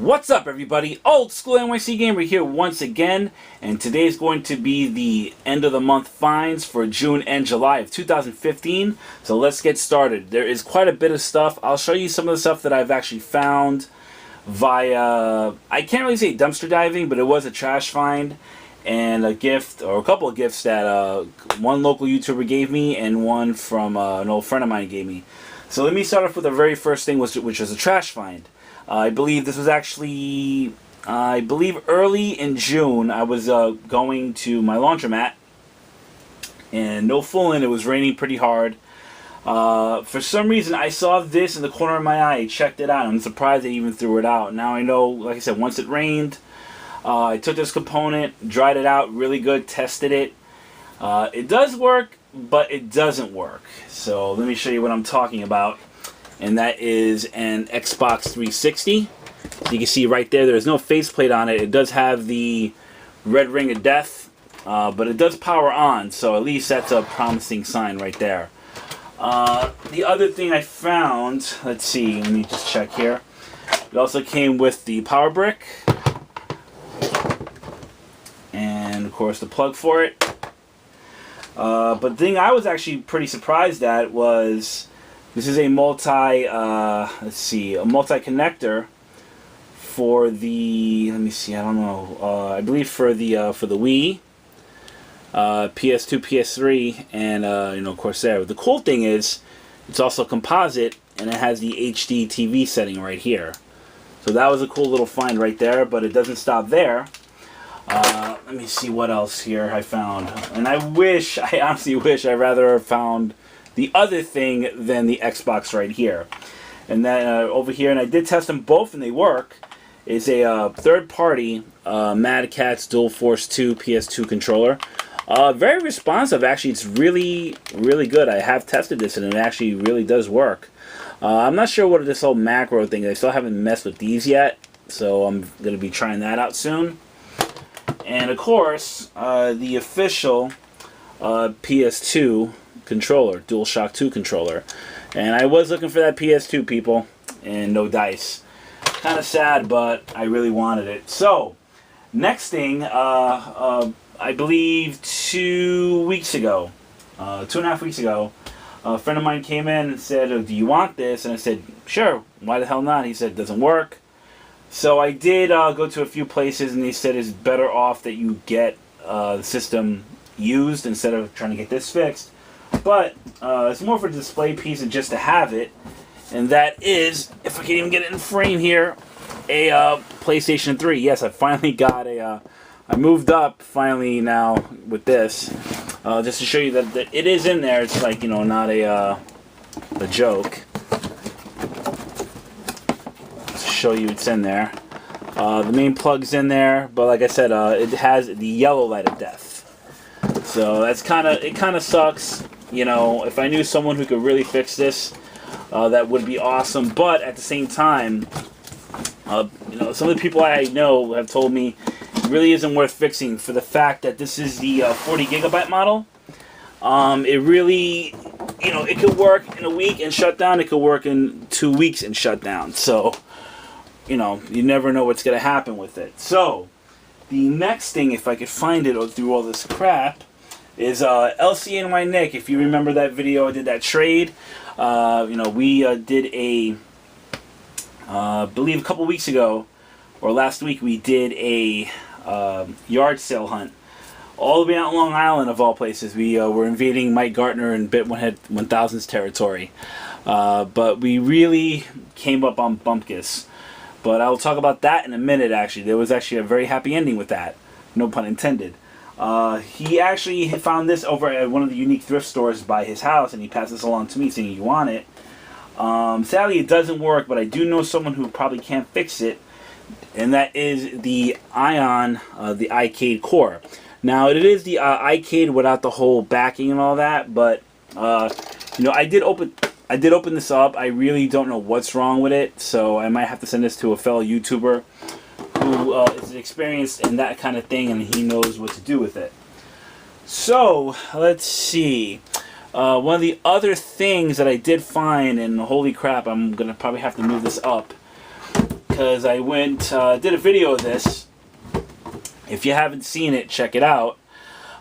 What's up, everybody? OldSchoolNYCGamer here once again, and today's going to be the end of the month finds for June and July of 2015. So let's get started. There is quite a bit of stuff. I'll show you some of the stuff that I've actually found via, I can't really say dumpster diving, but it was a trash find and a gift, or a couple of gifts that one local YouTuber gave me and one from an old friend of mine gave me. So let me start off with the very first thing, which was a trash find. I believe this was actually, early in June. I was going to my laundromat, and no fooling, it was raining pretty hard. For some reason, I saw this in the corner of my eye. I checked it out. I'm surprised they even threw it out. Now I know, like I said, once it rained, I took this component, dried it out really good, tested it. It does work, but it doesn't work. So let me show you what I'm talking about. And that is an Xbox 360. You can see right there, there's no faceplate on it. It does have the red ring of death, but it does power on, so at least that's a promising sign right there. The other thing I found, let's see, let me just check here. It also came with the power brick, and of course the plug for it. But the thing I was actually pretty surprised at was, this is a multi-connector for the, let me see, I don't know, I believe for the Wii, PS2, PS3, and of course there. The cool thing is, it's also composite, and it has the HD TV setting right here. So that was a cool little find right there, but it doesn't stop there. Let me see what else here I found. And I honestly wish I rather have found the other thing than the Xbox right here. And then over here, and I did test them both and they work, is a third-party Mad Catz Dual Force 2 PS2 controller. Very responsive, actually. It's really, really good. I have tested this and it actually really does work. I'm not sure what this whole macro thing is. I still haven't messed with these yet, so I'm going to be trying that out soon. And of course, the official PS2 controller, DualShock 2 controller. And I was looking for that PS2, people, and no dice. Kind of sad, but I really wanted it. So, next thing, I believe 2 weeks ago, 2.5 weeks ago, a friend of mine came in and said, "Oh, do you want this?" And I said, "Sure, why the hell not?" He said, "It doesn't work." So I did go to a few places, and they said it's better off that you get the system used instead of trying to get this fixed. But it's more for a display piece and just to have it. And that is, if I can even get it in frame here, a PlayStation 3. Yes, I finally got a, I moved up finally now with this. Just to show you that it is in there. It's like, not a joke. To show you it's in there. The main plug's in there, but like I said, it has the yellow light of death. So that's it kind of sucks. If I knew someone who could really fix this, that would be awesome. But at the same time, some of the people I know have told me it really isn't worth fixing for the fact that this is the 40 gigabyte model. It really, it could work in a week and shut down. It could work in 2 weeks and shut down. So, you never know what's going to happen with it. So, the next thing, if I could find it through all this crap, is LCNY If you remember that video, I did that trade. We did I believe a couple weeks ago, or last week, we did a yard sale hunt. All the way out in Long Island, of all places. We were invading Mike Gartner and Bit 1000's territory. But we really came up on Bumpkus. But I'll talk about that in a minute, actually. There was actually a very happy ending with that. No pun intended. He actually found this over at one of the unique thrift stores by his house, and he passed this along to me saying, "You want it?" Sadly, it doesn't work, but I do know someone who probably can't fix it, and that is the Ion, the iCade core. Now, it is the iCade without the whole backing and all that, but I did open this up. I really don't know what's wrong with it, so I might have to send this to a fellow YouTuber who is experienced in that kind of thing, and he knows what to do with it. So, let's see. One of the other things that I did find, and holy crap, I'm going to probably have to move this up, because I went did a video of this. If you haven't seen it, check it out.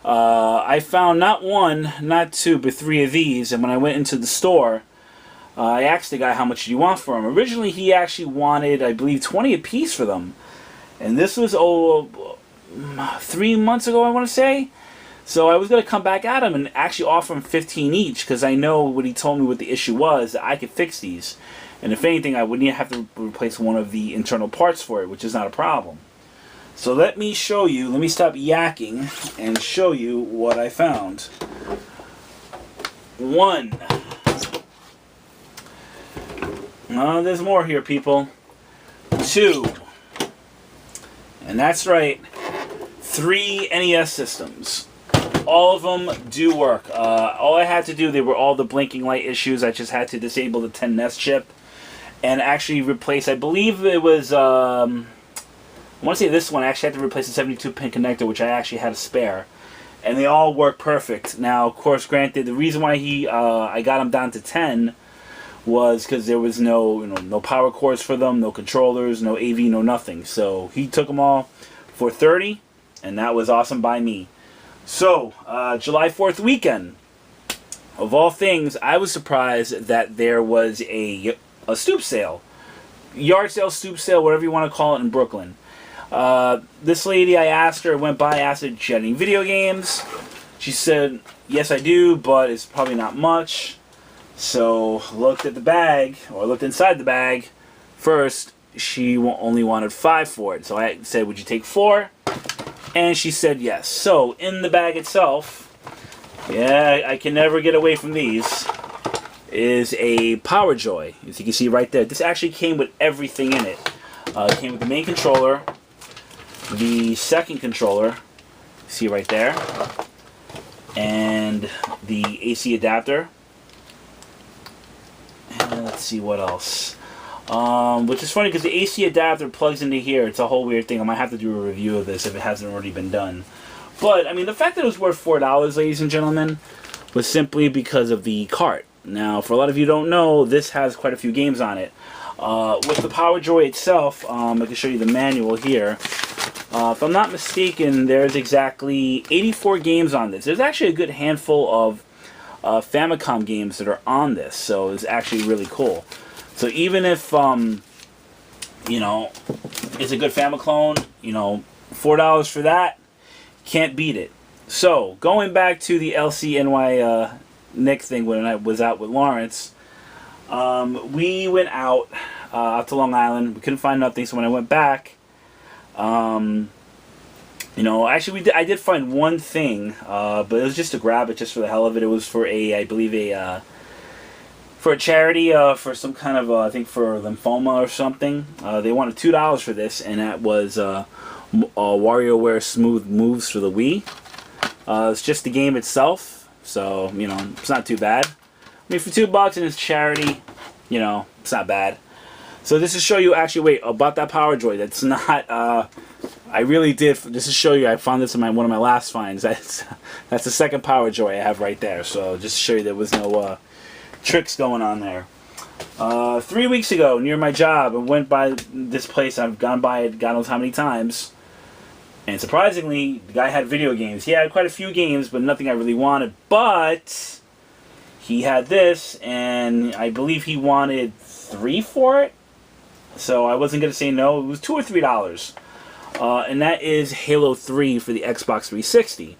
I found not one, not two, but three of these, and when I went into the store, I asked the guy how much do you want for them. Originally, he actually wanted, I believe, 20 a piece for them, and this was 3 months ago, I want to say. So I was going to come back at him and actually offer him 15 each, because I know what he told me what the issue was, that I could fix these. And if anything, I wouldn't have to replace one of the internal parts for it, which is not a problem. So let me show you, let me stop yakking and show you what I found. One. There's more here, people. Two. And that's right, 3 NES systems. All of them do work. All I had to do, they were all the blinking light issues. I just had to disable the 10 NES chip and actually replace, I believe it was, I want to say this one, I actually had to replace the 72-pin connector, which I actually had a spare. And they all work perfect. Now, of course, granted, the reason why I got them down to 10 was because there was no power cords for them, no controllers, no AV, no nothing. So he took them all for 30, and that was awesome by me. So, July 4th weekend, of all things, I was surprised that there was a stoop sale. Yard sale, stoop sale, whatever you want to call it in Brooklyn. This lady, I asked her, went by, asked her if she had any video games. She said, yes I do, but it's probably not much. So, looked at the bag, or looked inside the bag. First, she only wanted 5 for it. So I said, would you take 4? And she said yes. So, in the bag itself, yeah, I can never get away from these, is a Power Joy. As you can see right there. This actually came with everything in it. It came with the main controller, the second controller, see right there, and the AC adapter. And let's see what else. Which is funny because the AC adapter plugs into here. It's a whole weird thing. I might have to do a review of this if it hasn't already been done. But, I mean, the fact that it was worth $4, ladies and gentlemen, was simply because of the cart. Now, for a lot of you who don't know, this has quite a few games on it. With the Power Joy itself, I can show you the manual here. If I'm not mistaken, there's exactly 84 games on this. There's actually a good handful of Famicom games that are on this, so it's actually really cool. So even if, you know, it's a good Famiclone, you know, $4 for that, can't beat it. So, going back to the LCNY Nick thing when I was out with Lawrence, we went out to Long Island. We couldn't find nothing, so when I went back, you know, actually I did find one thing, but it was just to grab it, just for the hell of it. It was for I believe for a charity, for some kind of, I think for lymphoma or something. They wanted $2 for this, and that was WarioWare Smooth Moves for the Wii. It's just the game itself, so, you know, it's not too bad. I mean, for $2 and it's charity, you know, it's not bad. So this is show you, actually, wait, about that Power Joy. That's not, I really did, this is show you, I found this in one of my last finds. That's the second Power Joy I have right there. So just to show you there was no tricks going on there. 3 weeks ago, near my job, I went by this place. I've gone by it God knows how many times. And surprisingly, the guy had video games. He had quite a few games, but nothing I really wanted. But he had this, and I believe he wanted 3 for it. So I wasn't going to say no. It was $2 or $3. And that is Halo 3 for the Xbox 360.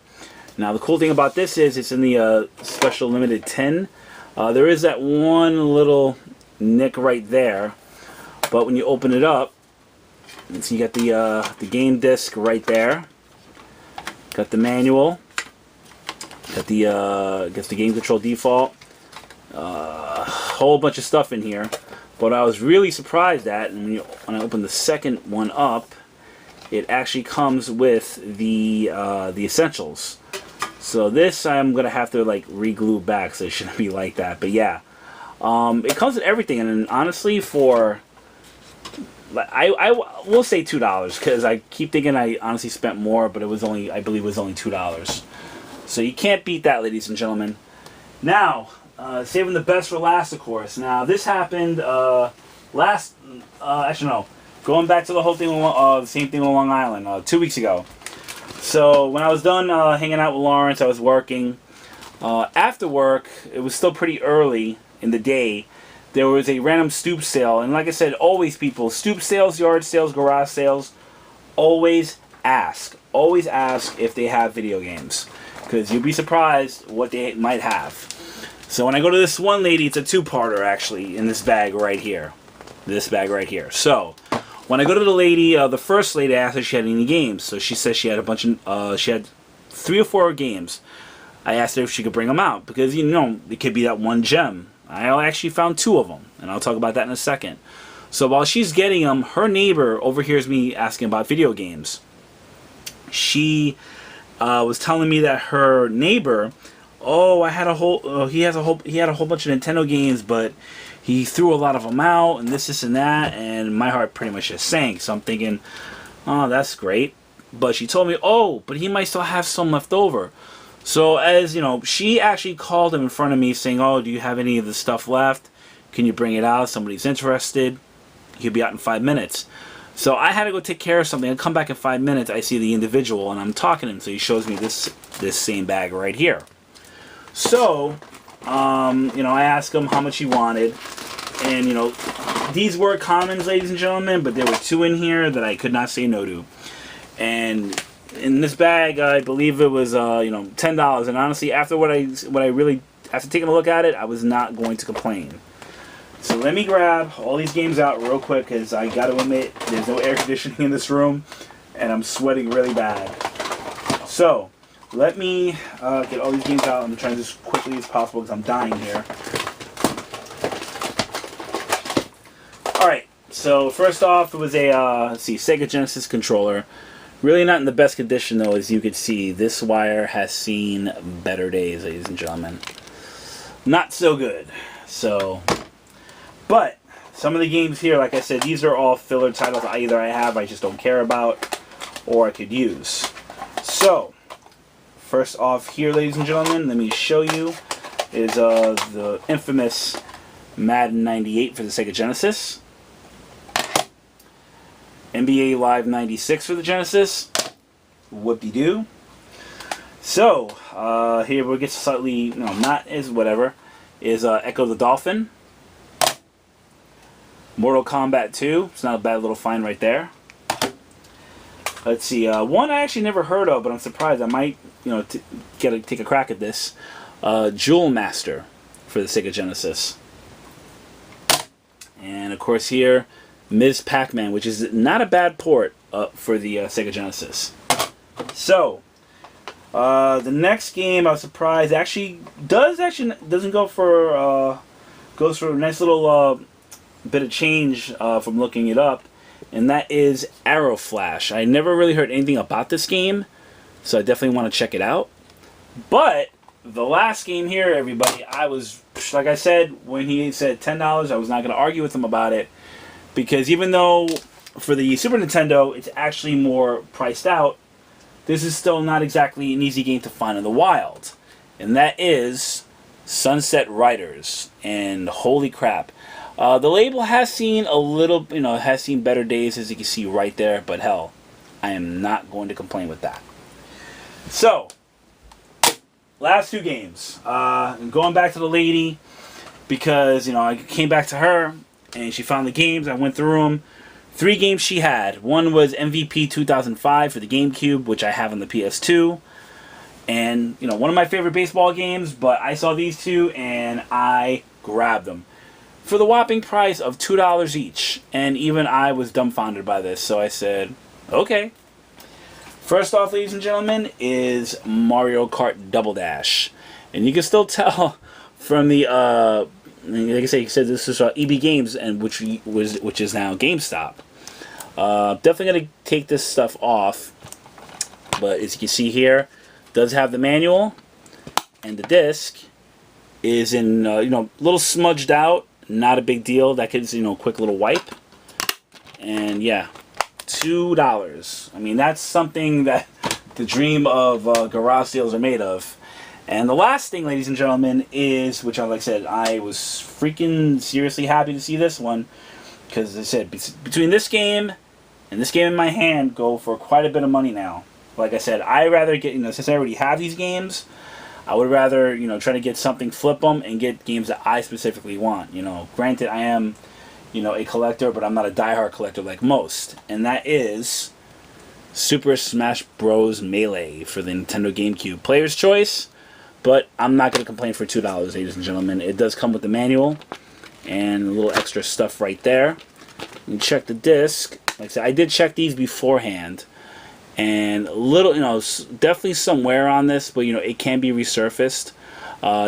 Now, the cool thing about this is it's in the special limited tin. There is that one little nick right there. But when you open it up, so you got the game disc right there. Got the manual. Got the gets the game control default. Whole bunch of stuff in here. But I was really surprised at, and when I opened the second one up, it actually comes with the essentials. So this I'm gonna have to like re-glue back, so it shouldn't be like that. But yeah, it comes with everything, and honestly, for I will say $2 because I keep thinking I honestly spent more, but it was only, I believe it was only $2. So you can't beat that, ladies and gentlemen. Now, saving the best for last, of course. Now this happened actually no, going back to the whole thing, the same thing on Long Island, 2 weeks ago. So when I was done hanging out with Lawrence, I was working. After work, it was still pretty early in the day. There was a random stoop sale, and like I said, always people, stoop sales, yard sales, garage sales, always ask if they have video games, because you'll be surprised what they might have. So when I go to this one lady, it's a two-parter actually in this bag right here. So when I go to the lady, the first lady, I asked her if she had any games. So she says she had a bunch of, she had 3 or 4 games. I asked her if she could bring them out, because, you know, it could be that one gem. I actually found 2 of them, and I'll talk about that in a second. So while she's getting them, her neighbor overhears me asking about video games. She was telling me that her neighbor, he had a whole bunch of Nintendo games, but he threw a lot of them out, and this and that, and my heart pretty much just sank. So I'm thinking, oh, that's great. But she told me, oh, but he might still have some left over. So as you know, she actually called him in front of me saying, oh, do you have any of the stuff left? Can you bring it out? Somebody's interested. He'll be out in 5 minutes. So I had to go take care of something. I come back in 5 minutes. I see the individual, and I'm talking to him. So he shows me this same bag right here. So, you know, I asked him how much he wanted. And, you know, these were commons, ladies and gentlemen, but there were 2 in here that I could not say no to. And in this bag, I believe it was, you know, $10. And honestly, after after taking a look at it, I was not going to complain. So let me grab all these games out real quick, because I got to admit, there's no air conditioning in this room, and I'm sweating really bad. So let me get all these games out. I'm trying as quickly as possible because I'm dying here. Alright, so first off, it was a Sega Genesis controller. Really not in the best condition, though. As you can see, this wire has seen better days, ladies and gentlemen. Not so good. So, but some of the games here, like I said, these are all filler titles either I have, I just don't care about, or I could use. So, first off here, ladies and gentlemen, let me show you, is the infamous Madden 98 for the Sega Genesis. NBA Live 96 for the Genesis. Whoop-de-doo. So, here we'll get slightly, no, not as whatever, is Echo the Dolphin. Mortal Kombat 2. It's not a bad little find right there. Let's see, one I actually never heard of, but I'm surprised. I might, you know, take a crack at this. Jewel Master for the Sega Genesis. And of course here, Ms. Pac-Man, which is not a bad port for the Sega Genesis. So, the next game I was surprised doesn't go for goes for a nice little bit of change from looking it up, and that is Arrow Flash. I never really heard anything about this game, so I definitely want to check it out. But the last game here, everybody, I was, like I said, when he said $10, I was not going to argue with him about it. Because even though for the Super Nintendo it's actually more priced out, this is still not exactly an easy game to find in the wild. And that is Sunset Riders. And holy crap. The label has seen a little, you know, has seen better days, as you can see right there. But hell, I am not going to complain with that. So, last 2 games. Going back to the lady, because, you know, I came back to her and she found the games. I went through them. 3 games she had. One was MVP 2005 for the GameCube, which I have on the PS2. And, you know, one of my favorite baseball games, but I saw these 2 and I grabbed them for the whopping price of $2 each. And even I was dumbfounded by this, so I said, okay. First off, ladies and gentlemen, is Mario Kart Double Dash. And you can still tell from the like I say, he said this is EB Games, and which is now GameStop. Definitely gonna take this stuff off, but as you can see here, does have the manual, and the disc is in you know, a little smudged out. Not a big deal. That could, you know, quick little wipe, and yeah, $2. I mean, that's something that the dream of garage sales are made of. And the last thing, ladies and gentlemen, is, which, like I said, I was freaking seriously happy to see this one, Because as I said, between this game and this game in my hand, go for quite a bit of money now. Like I said, I rather get, since I already have these games, I would rather, try to get something, flip them, and get games that I specifically want. Granted, I am, a collector, but I'm not a diehard collector like most. And that is Super Smash Bros. Melee for the Nintendo GameCube. Player's choice, but I'm not going to complain for $2, ladies and gentlemen. It does come with the manual and a little extra stuff right there. You check the disc. Like I said, I did check these beforehand. And a little, definitely some wear on this, but, it can be resurfaced.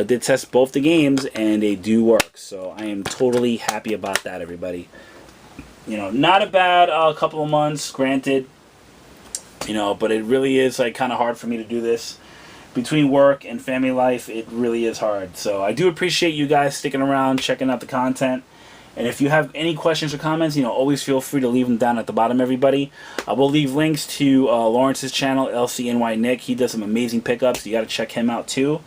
Did test both the games, and they do work. So I am totally happy about that, everybody. Not a bad couple of months, granted. But it really is, like, kind of hard for me to do this. Between work and family life, it really is hard. So I do appreciate you guys sticking around, checking out the content. And if you have any questions or comments, always feel free to leave them down at the bottom, everybody. I will leave links to Lawrence's channel, LCNYNick. He does some amazing pickups. You got to check him out, too.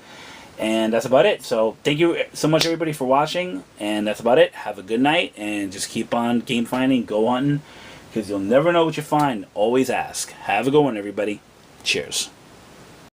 And that's about it. So thank you so much, everybody, for watching. And that's about it. Have a good night. And just keep on game finding, go hunting. Because you'll never know what you find. Always ask. Have a good one, everybody. Cheers.